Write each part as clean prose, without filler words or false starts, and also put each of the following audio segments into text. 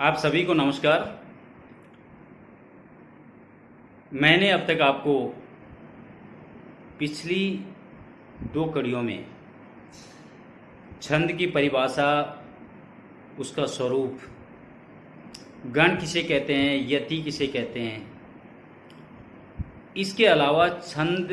आप सभी को नमस्कार। मैंने अब तक आपको पिछली दो कड़ियों में छंद की परिभाषा, उसका स्वरूप, गण किसे कहते हैं, यति किसे कहते हैं, इसके अलावा छंद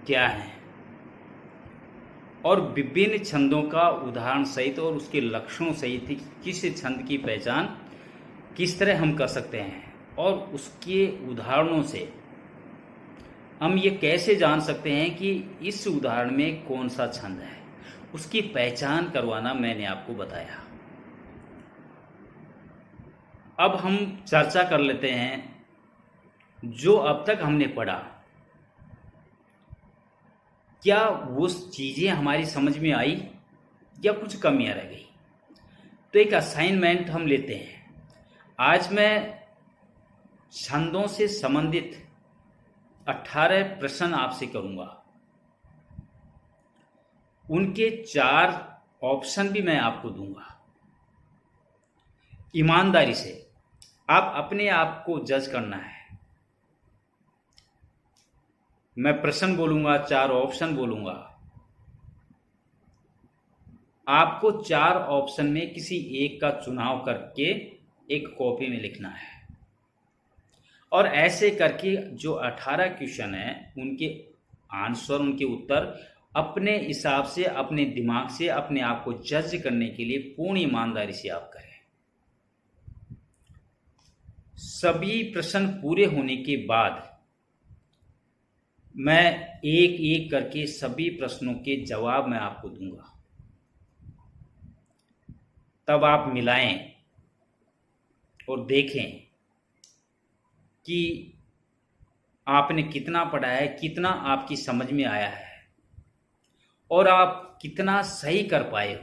क्या है और विभिन्न छंदों का उदाहरण सहित और उसके लक्षणों सहित किस छंद की पहचान किस तरह हम कर सकते हैं और उसके उदाहरणों से हम ये कैसे जान सकते हैं कि इस उदाहरण में कौन सा छंद है, उसकी पहचान करवाना मैंने आपको बताया। अब हम चर्चा कर लेते हैं जो अब तक हमने पढ़ा, क्या वो चीज़ें हमारी समझ में आई या कुछ कमियां रह गई। तो एक असाइनमेंट हम लेते हैं। आज मैं छंदों से संबंधित 18 प्रश्न आपसे करूंगा। उनके 4 ऑप्शन भी मैं आपको दूंगा। ईमानदारी से आप अपने आप को जज करना है। मैं प्रश्न बोलूंगा, 4 ऑप्शन बोलूंगा। आपको 4 ऑप्शन में किसी एक का चुनाव करके एक कॉपी में लिखना है और ऐसे करके जो 18 क्वेश्चन है उनके आंसर, उनके उत्तर अपने हिसाब से, अपने दिमाग से अपने आप को जज करने के लिए पूर्ण ईमानदारी से आप करें। सभी प्रश्न पूरे होने के बाद मैं एक एक करके सभी प्रश्नों के जवाब मैं आपको दूंगा, तब आप मिलाएं और देखें कि आपने कितना पढ़ा है, कितना आपकी समझ में आया है और आप कितना सही कर पाए हो।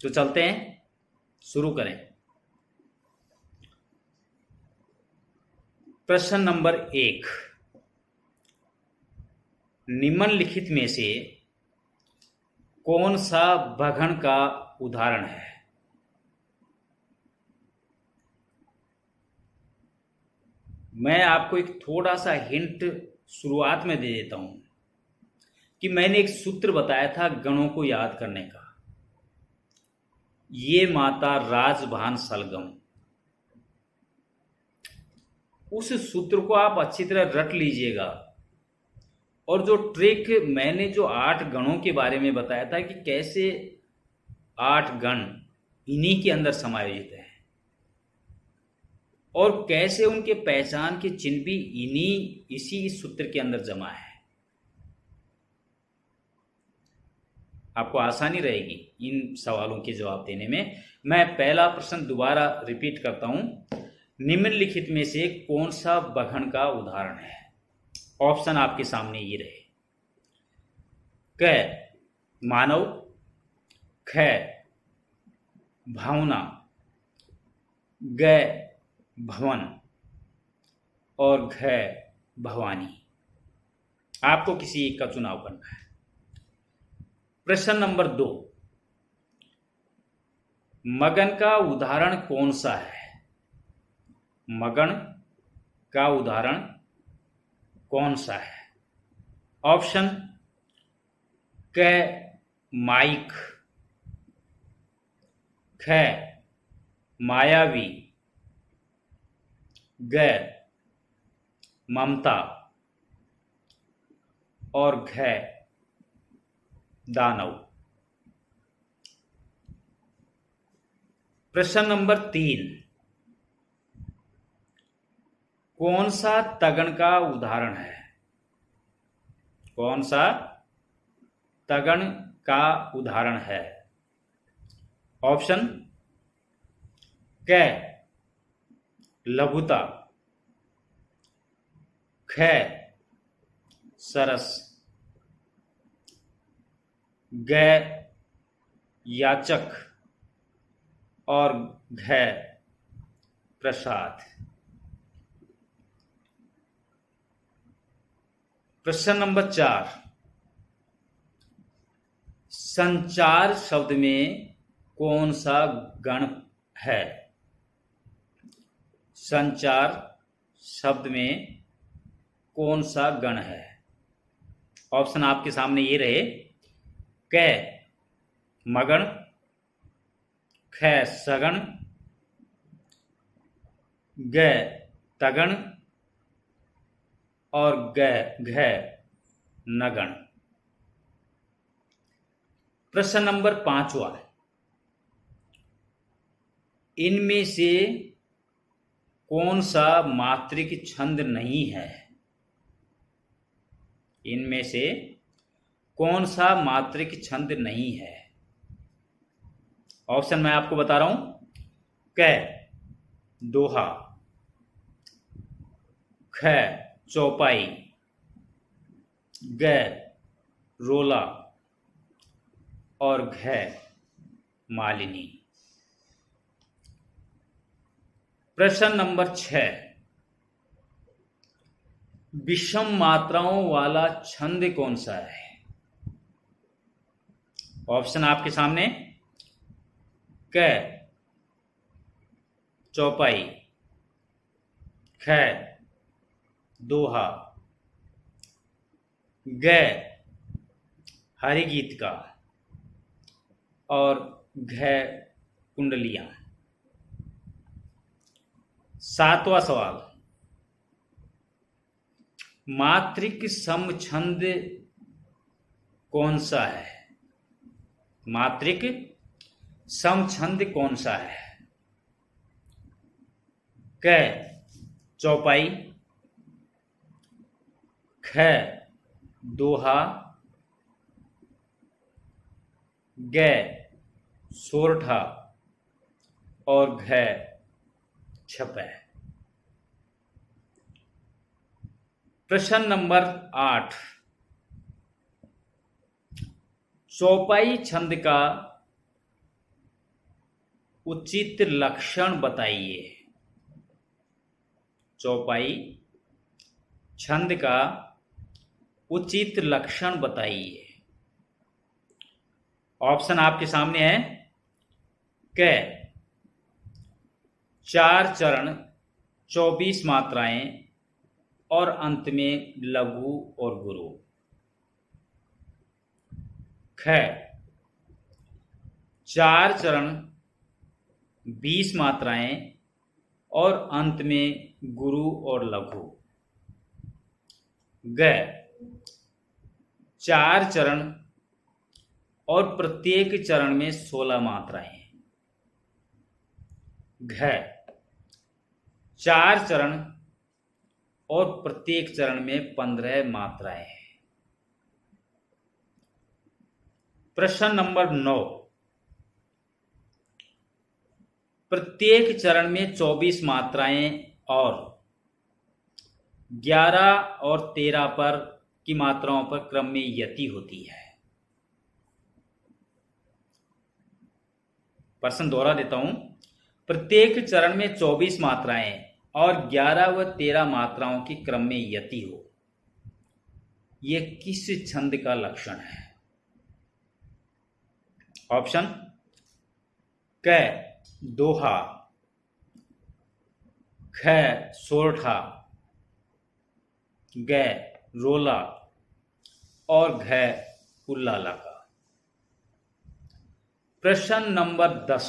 तो चलते हैं, शुरू करें। प्रश्न नंबर 1, निम्नलिखित में से कौन सा भगण का उदाहरण है? मैं आपको एक थोड़ा सा हिंट शुरुआत में दे देता हूं कि मैंने एक सूत्र बताया था गणों को याद करने का। ये माता राजभान सलगम, उस सूत्र को आप अच्छी तरह रट लीजिएगा। और जो ट्रिक मैंने जो 8 गणों के बारे में बताया था कि कैसे 8 गण इन्हीं के अंदर समायोजित है और कैसे उनके पहचान के चिन्ह भी इसी सूत्र के अंदर जमा है, आपको आसानी रहेगी इन सवालों के जवाब देने में। मैं पहला प्रश्न दोबारा रिपीट करता हूं। निम्नलिखित में से कौन सा भगण का उदाहरण है? ऑप्शन आपके सामने ये रहे। क मानव, ख भावना, ग भवन और घ भवानी। आपको किसी एक का चुनाव करना है। प्रश्न नंबर 2, मगन का उदाहरण कौन सा है? मगन का उदाहरण कौन सा है? ऑप्शन क माइक, ख मायावी, ग ममता और घ दानव। प्रश्न नंबर 3, कौन सा तगन का उदाहरण है? कौन सा तगन का उदाहरण है? ऑप्शन क लघुता, ख सरस, ग याचक और घ प्रसाद। प्रश्न नंबर 4, संचार शब्द में कौन सा गण है? संचार शब्द में कौन सा गण है? ऑप्शन आपके सामने ये रहे। क मगण, ख सगण, ग तगण और घ नगण। प्रश्न नंबर 5वां, इनमें से कौन सा मात्रिक छंद नहीं है? इनमें से कौन सा मात्रिक छंद नहीं है? ऑप्शन मैं आपको बता रहा हूं। क दोहा, ख चौपाई, ग रोला और घ मालिनी। प्रश्न नंबर 6, विषम मात्राओं वाला छंद कौन सा है? ऑप्शन आपके सामने। क चौपाई, ख दोहा, ग हरिगीत का और घ कुंडलियां। 7वां सवाल, मात्रिक समछंद कौन सा है? मात्रिक समछंद कौन सा है? क चौपाई, ख दोहा, ग सोरठा और घ छपै। प्रश्न नंबर 8, चौपाई छंद का उचित लक्षण बताइए। चौपाई छंद का उचित लक्षण बताइए। ऑप्शन आपके सामने है। क 4 चरण, 24 मात्राएं और अंत में लघु और गुरु। ख 4 चरण, 20 मात्राएं और अंत में गुरु और लघु। ग 4 चरण और प्रत्येक चरण में 16 मात्राएं। घ 4 चरण और प्रत्येक चरण में 15 मात्राएं हैं। प्रश्न नंबर 9, प्रत्येक चरण में 24 मात्राएं और 11 और 13 पर की मात्राओं पर क्रम में यति होती है। प्रश्न दोहरा देता हूं। प्रत्येक चरण में 24 मात्राएं और 11 व 13 मात्राओं की क्रम में यति हो, यह किस छंद का लक्षण है? ऑप्शन। क दोहा, ख सोरठा, ग रोला और घ उल्लाला का। प्रश्न नंबर 10,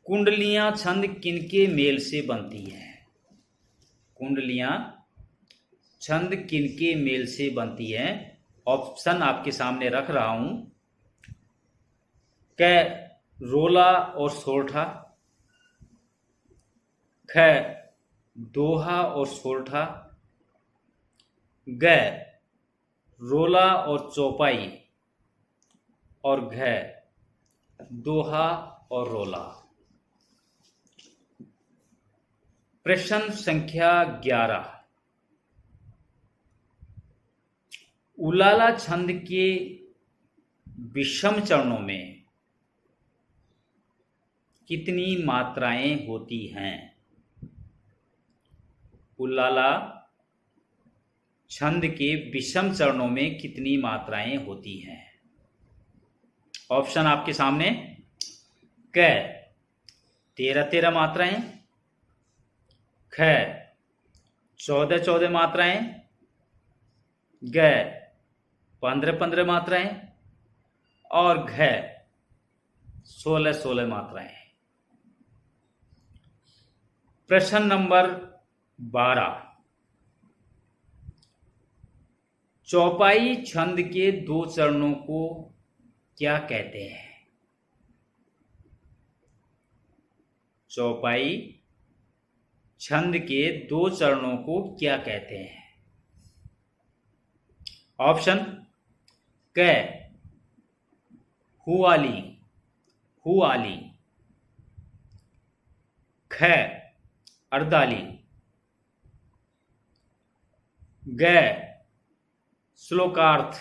कुंडलियां छंद किनके मेल से बनती हैं? कुंडलियां छंद किनके मेल से बनती हैं? ऑप्शन आपके सामने रख रहा हूं। क रोला और सोरठा, ख दोहा और सोरठा, ग रोला और चौपाई और घ दोहा और रोला। प्रश्न संख्या 11, उल्लाला छंद के विषम चरणों में कितनी मात्राएं होती हैं? उल्लाला छंद के विषम चरणों में कितनी मात्राएं होती हैं? ऑप्शन आपके सामने। क 13 मात्राएं, ख 14 मात्राएं, ग 15 मात्राएं और घ 16 मात्राएं। प्रश्न नंबर 12, चौपाई छंद के 2 चरणों को क्या कहते हैं? चौपाई छंद के 2 चरणों को क्या कहते हैं? ऑप्शन। क हुआली, हुआली, ख अर्दाली, ग श्लोकार्थ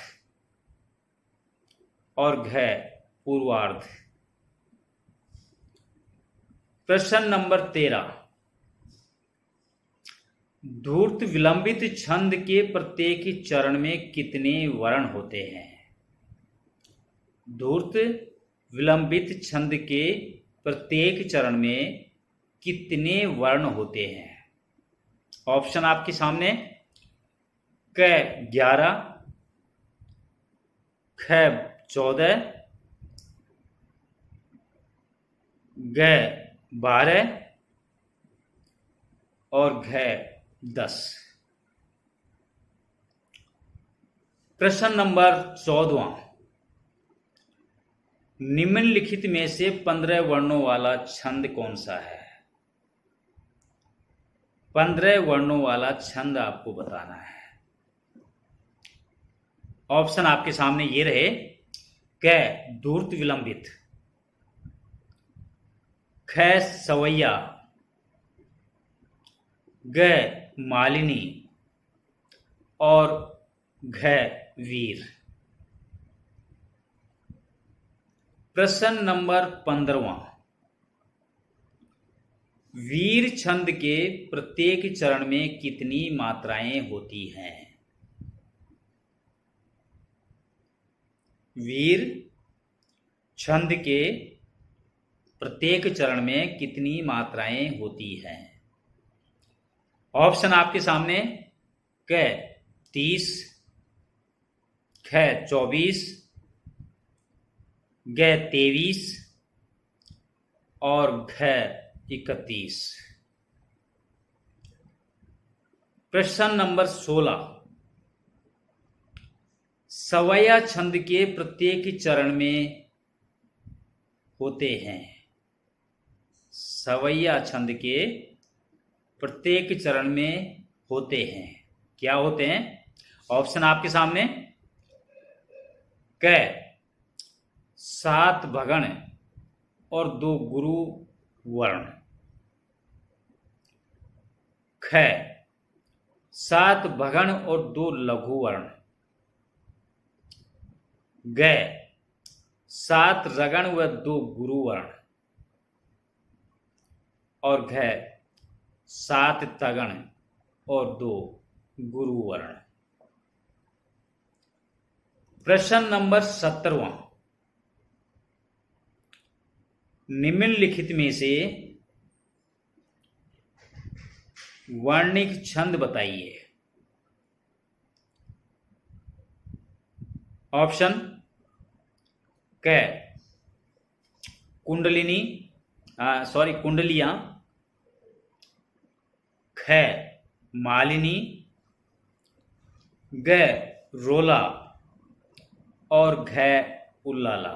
और घ पूर्वार्ध। प्रश्न नंबर 13, धूर्त विलंबित छंद के प्रत्येक चरण में कितने वर्ण होते हैं? धूर्त विलंबित छंद के प्रत्येक चरण में कितने वर्ण होते हैं? ऑप्शन आपके सामने। क 11, ख 14, ग 12 और घ 10। प्रश्न नंबर 14, निम्नलिखित में से 15 वर्णों वाला छंद कौन सा है? 15 वर्णों वाला छंद आपको बताना है। ऑप्शन आपके सामने ये रहे। क धूर्त विलंबित, ख सवैया, ग मालिनी और घ वीर। प्रश्न नंबर 15, वीर छंद के प्रत्येक चरण में कितनी मात्राएं होती हैं? वीर छंद के प्रत्येक चरण में कितनी मात्राएं होती हैं? ऑप्शन आपके सामने। क 30, ख 24, ग 23 और घ 31। प्रश्न नंबर 16, सवैया छंद के प्रत्येक चरण में होते हैं। सवैया छंद के प्रत्येक चरण में होते हैं। क्या होते हैं? ऑप्शन आपके सामने। क 7 भगण और 2 गुरु वर्ण, ख 7 भगण और 2 लघु वर्ण, ग 7 रगण व 2 गुरु वर्ण और घ 7 तगण और 2 गुरु वर्ण। प्रश्न नंबर 17, निम्नलिखित में से वर्णिक छंद बताइए। ऑप्शन। क कुंडलिनी, कुंडलियां, ख मालिनी, ग रोला और घ उल्लाला।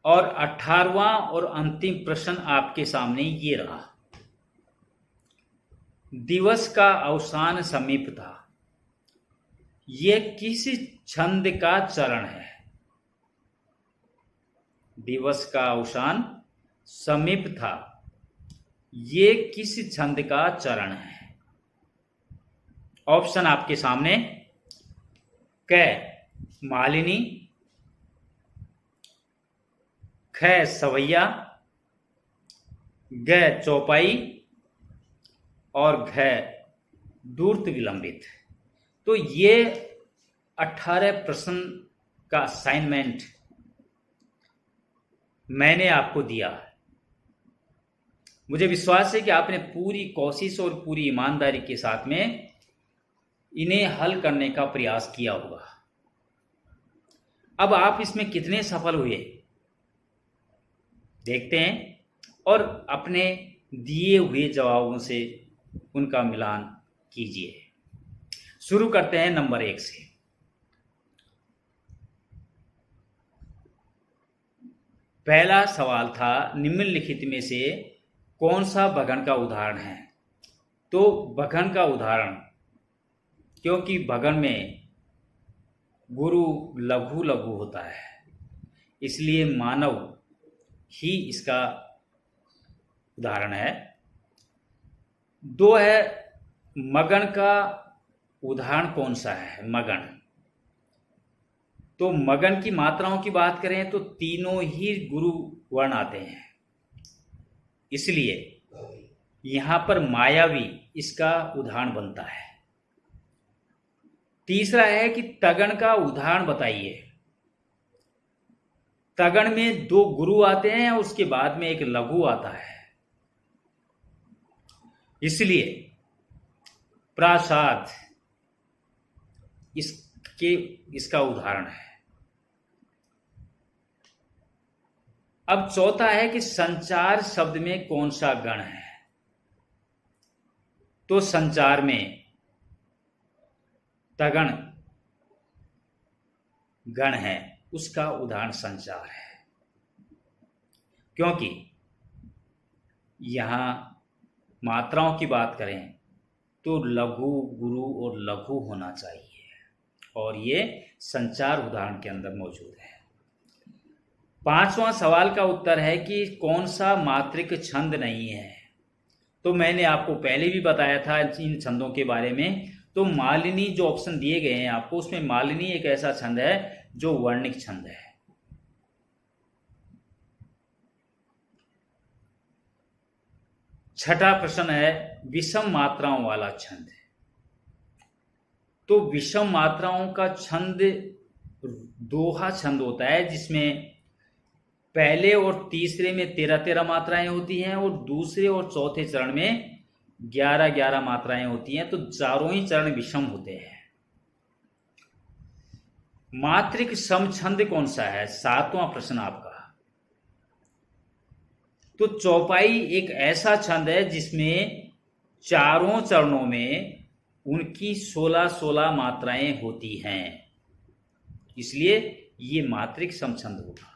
और 18वां और अंतिम प्रश्न आपके सामने ये रहा। दिवस का अवसान समीप था, ये किस छंद का चरण है? दिवस का अवसान समीप था, ये किस छंद का चरण है? ऑप्शन आपके सामने। क मालिनी, ख सवैया, ग चौपाई और घ दूर्त विलंबित। तो ये 18 प्रश्न का असाइनमेंट मैंने आपको दिया। मुझे विश्वास है कि आपने पूरी कोशिश और पूरी ईमानदारी के साथ में इन्हें हल करने का प्रयास किया होगा। अब आप इसमें कितने सफल हुए देखते हैं और अपने दिए हुए जवाबों से उनका मिलान कीजिए। शुरू करते हैं नंबर 1 से। पहला सवाल था, निम्नलिखित में से कौन सा भगन का उदाहरण है? तो भगन का उदाहरण, क्योंकि भगन में गुरु लघु लघु होता है, इसलिए मानव ही इसका उदाहरण है। 2 है, मगन का उदाहरण कौन सा है? मगन, तो मगन की मात्राओं की बात करें तो तीनों ही गुरु वर्ण आते हैं, इसलिए यहां पर मायावी इसका उदाहरण बनता है। तीसरा है कि तगन का उदाहरण बताइए। तगन में 2 गुरु आते हैं और उसके बाद में एक लघु आता है, इसलिए प्रासाद इसका उदाहरण है। अब चौथा है कि संचार शब्द में कौन सा गण है? तो संचार में तगण गण है, उसका उदाहरण संचार है, क्योंकि यहां मात्राओं की बात करें तो लघु, गुरु और लघु होना चाहिए, और ये संचार उदाहरण के अंदर मौजूद है। 5वां सवाल का उत्तर है कि कौन सा मात्रिक छंद नहीं है? तो मैंने आपको पहले भी बताया था इन छंदों के बारे में। तो मालिनी जो ऑप्शन दिए गए हैं आपको, उसमें मालिनी एक ऐसा छंद है जो वर्णिक छंद है। छठा प्रश्न है, विषम मात्राओं वाला छंद। तो विषम मात्राओं का छंद दोहा छंद होता है, जिसमें पहले और तीसरे में 13-13 मात्राएं होती हैं और दूसरे और चौथे चरण में 11-11 मात्राएं होती हैं। तो चारों ही चरण विषम होते हैं। मात्रिक सम छंद कौन सा है? 7वां प्रश्न आपका। तो चौपाई एक ऐसा छंद है जिसमें चारों चरणों में उनकी 16-16 मात्राएं होती हैं, इसलिए ये मात्रिक सम छंद होगा।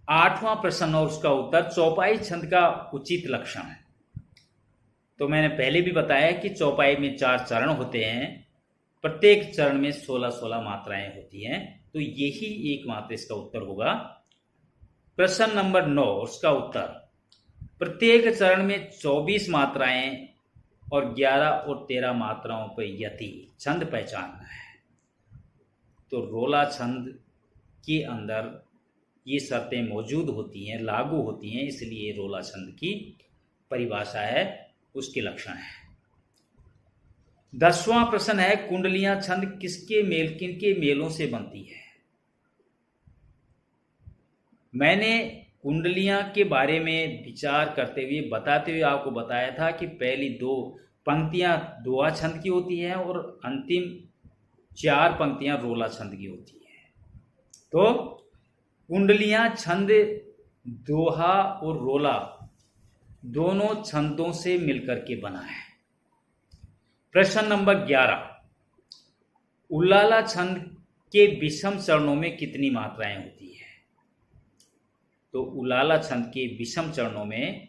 8वां प्रश्न और उसका उत्तर, चौपाई छंद का उचित लक्षण है। तो मैंने पहले भी बताया कि चौपाई में 4 चरण होते हैं, प्रत्येक चरण में 16-16 मात्राएं होती हैं, तो यही एकमात्र इसका उत्तर होगा। प्रश्न नंबर 9, उसका उत्तर, प्रत्येक चरण में 24 मात्राएं और 11 और 13 मात्राओं पर यति छंद पहचानना है। तो रोला छंद के अंदर ये शर्तें मौजूद होती हैं, लागू होती हैं, इसलिए रोला छंद की परिभाषा है, उसके लक्षण है। 10वां प्रश्न है, कुंडलियां छंद किनके मेलों से बनती है? मैंने कुंडलियां के बारे में विचार करते हुए बताते हुए आपको बताया था कि पहली 2 पंक्तियां दोहा छंद की होती हैं और अंतिम 4 पंक्तियां रोला छंद की होती हैं। तो कुंडलियां छंद दोहा और रोला दोनों छंदों से मिलकर के बना है। प्रश्न नंबर 11, उल्लाला छंद के विषम चरणों में कितनी मात्राएं होती है? तो उल्लाला छंद के विषम चरणों में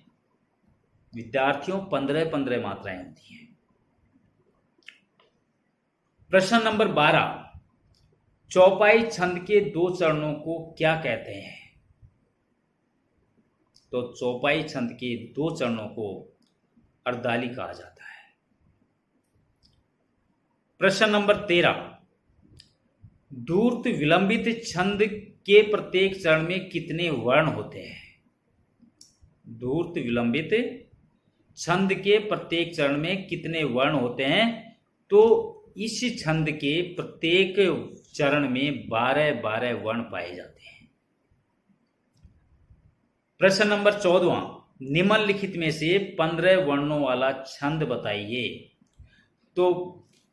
विद्यार्थियों 15-15 मात्राएं होती हैं। प्रश्न नंबर 12, चौपाई छंद के 2 चरणों को क्या कहते हैं? तो चौपाई छंद के 2 चरणों को अर्दाली कहा जाता है। प्रश्न नंबर 13, धूर्त विलंबित छंद के प्रत्येक चरण में कितने वर्ण होते हैं? धूर्त विलंबित छंद के प्रत्येक चरण में कितने वर्ण होते हैं? तो इस छंद के प्रत्येक चरण में 12-12 वर्ण पाए जाते हैं। प्रश्न नंबर 14, निम्नलिखित में से 15 वर्णों वाला छंद बताइए। तो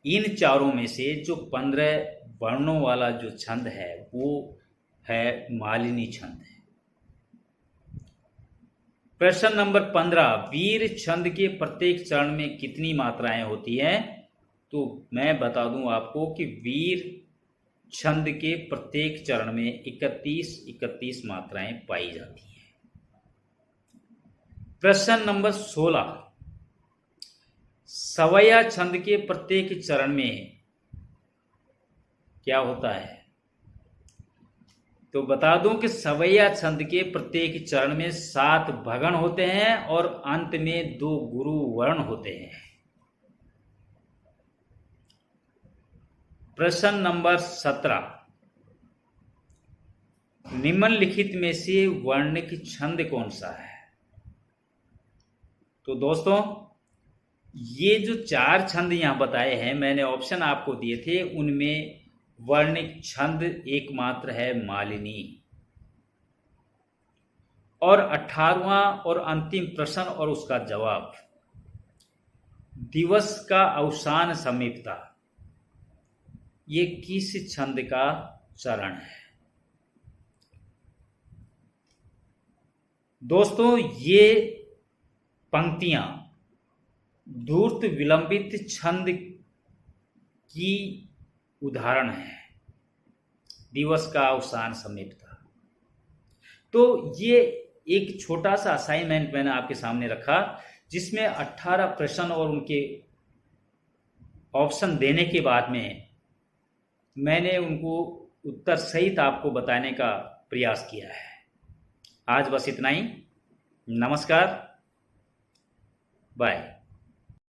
इन चारों में से जो 15 वर्णों वाला जो छंद है वो है मालिनी छंद है। प्रश्न नंबर 15, वीर छंद के प्रत्येक चरण में कितनी मात्राएं होती हैं? तो मैं बता दूं आपको कि वीर छंद के प्रत्येक चरण में 31 मात्राएं पाई जाती हैं। प्रश्न नंबर 16, सवैया छंद के प्रत्येक चरण में क्या होता है? तो बता दूं कि सवैया छंद के प्रत्येक चरण में 7 भगण होते हैं और अंत में 2 गुरु वर्ण होते हैं। प्रश्न नंबर 17, निम्नलिखित में से वर्णिक छंद कौन सा है? तो दोस्तों, ये जो 4 छंद यहां बताए हैं, मैंने ऑप्शन आपको दिए थे, उनमें वर्णिक छंद एकमात्र है मालिनी। और 18वां और अंतिम प्रश्न और उसका जवाब, दिवस का अवसान समीपता, ये किस छंद का चरण है? दोस्तों, ये पंक्तियां धूर्त विलंबित छंद की उदाहरण है। दिवस का अवसान समीपता। तो ये एक छोटा सा असाइनमेंट मैंने आपके सामने रखा, जिसमें 18 प्रश्न और उनके ऑप्शन देने के बाद में मैंने उनको उत्तर सहित आपको बताने का प्रयास किया है। आज बस इतना ही। नमस्कार, बाय।